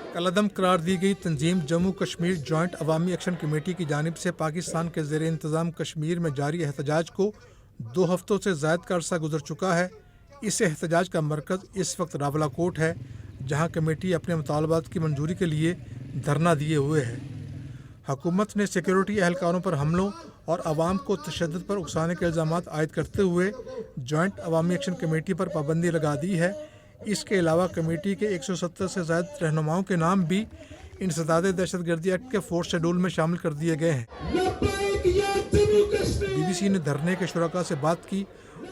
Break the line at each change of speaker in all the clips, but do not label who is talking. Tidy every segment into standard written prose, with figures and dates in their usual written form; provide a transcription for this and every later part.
कलअदम करार दी गई तंजीम जम्मू कश्मीर जॉइंट अवामी action committee की जानिब से पाकिस्तान के ज़ेर इंतज़ाम कश्मीर में जारी एहतजाज को 2 हफ्तों से ज़ायद का अरसा गुजर चुका है। इस एहतजाज का मरकज़ इस वक्त रावलाकोट है, जहाँ कमेटी अपने मुतालबात की मंजूरी के लिए धरना दिए हुए है। हुकूमत ने सिक्योरिटी एहलकारों पर हमलों और आवाम को तशद्दुद पर उकसाने के इल्ज़ामात आयद करते हुए जॉइंट अवामी एक्शन कमेटी पर पाबंदी लगा दी है। इसके अलावा कमेटी के 170 से ज़ायद रहनुमाओं के नाम भी इंसदाद दहशतगर्दी एक्ट के 4th शेड्यूल में शामिल कर दिए गए हैं। BBC ने धरने के शुरका से बात की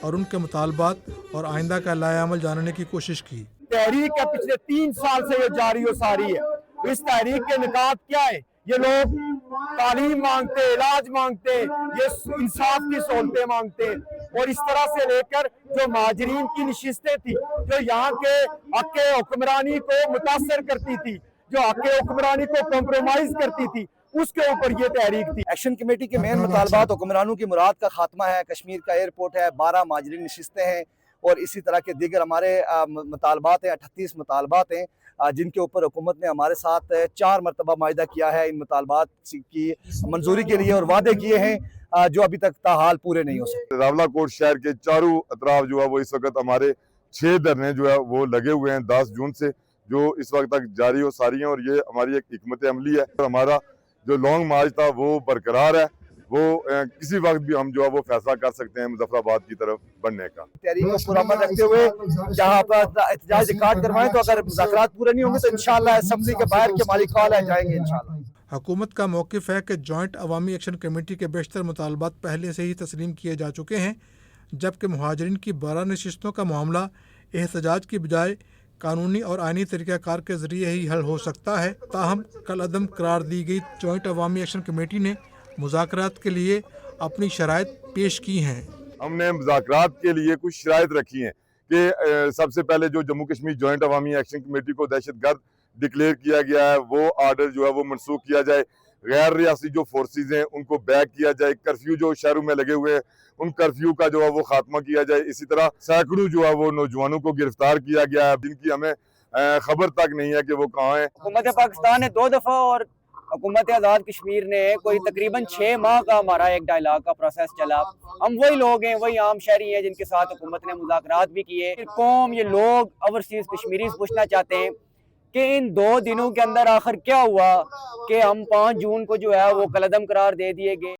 और उनके मुतालबात और आइंदा का लाएअमल जानने की कोशिश की।
तहरीक है पिछले 3 साल से ये जारी और सारी है। इस तहरीक के निकात क्या है? ये लोग तालीम मांगते, इलाज मांगते, ये इंसाफ की सहूलतें मांगते, और इस तरह से लेकर जो महाजरीन की नशिस्तें थी, जो यहाँ के हक़ हुक्मरानी को मुतासर करती थी, जो हक़ हुक्मरानी को कॉम्प्रोमाइज करती थी, उसके ऊपर ये तहरीक थी।
एक्शन कमेटी के मेन मुतालबात हुक्मरानों की मुराद का खात्मा है, कश्मीर का एयरपोर्ट है, 12 माजरीन नशिस्तें हैं और इसी तरह के दीगर हमारे मुतालबात हैं। 38 मुतालबात हैं जिनके ऊपर हुकूमत ने हमारे साथ 4 मरतबा माहिदा किया है इन मुतालबात की मंजूरी के लिए, और वादे किए हैं जो अभी तक ताहाल पूरे नहीं हो सके।
रावलाकोट शहर के चारों अतराफ जो है वो इस वक्त हमारे 6 धरने जो है वो लगे हुए हैं 10 जून से, जो इस वक्त तक जारी और सारी हैं, और ये हमारी एक हिकमत अमली है। और हमारा जो लॉन्ग मार्च था वो बरकरार है, वो किसी वक्त भी हम जो है वो फैसला कर सकते हैं मुजफ्फराबाद की तरफ बढ़ने का।
तहरीक को पूरा अमल रखते हुए जहाँ पर एहतजाज रिकॉर्ड करवाएं, तो अगर मुज़ाकरात पूरे नहीं होंगे तो इंशाअल्लाह असेंबली के बाहर के हमारी कॉल आ जाएंगे इंशाअल्लाह।
हुकूमत का मौक़िफ़ है कि जॉइंट अवामी एक्शन कमेटी के बेशतर मुतालबात पहले से ही तस्लीम किए जा चुके हैं, जबकि मुहाजिरीन की 12 नशिस्तों का मामला एहतजाज की बजाय कानूनी और आइनी तरीक़ाकार के ज़रिए ही हल हो सकता है। ताहम कलअदम करार दी गई जॉइंट अवामी एक्शन कमेटी ने मुज़ाकरात के लिए अपनी शराइत पेश की हैं।
हमने मुज़ाकरात के लिए कुछ शराइत रखी हैं कि सबसे पहले जो जम्मू कश्मीर जॉइंट अवामी एक्शन कमेटी को दहशतगर्द डिक्लेयर किया गया है, वो आर्डर जो है वो मनसूख किया जाए। गैर रियासी जो फोर्सेज हैं उनको बैक किया जाए। कर्फ्यू जो शहरों में लगे हुए हैं उन कर्फ्यू का जो है वो खात्मा किया जाए। इसी तरह सैकड़ों जो है वो नौजवानों को गिरफ्तार किया गया है, जिनकी हमें खबर तक नहीं है कि वो कहाँ हैं।
हुकूमत पाकिस्तान ने 2 दफ़ा और हुकूमत आज़ाद कश्मीर ने कोई तकरीबन 6 माह का हमारा एक डायलॉग का प्रोसेस चला। हम वही लोग हैं, वही आम शहरी हैं जिनके साथ हुकूमत ने मुज़ाकरात भी किए। कौम, ये लोग ओवरसीज़ कश्मीरीज़ पूछना चाहते हैं कि इन 2 दिनों के अंदर आखिर क्या हुआ कि हम 5 जून को जो है वो कलअदम करार दे दिए गए।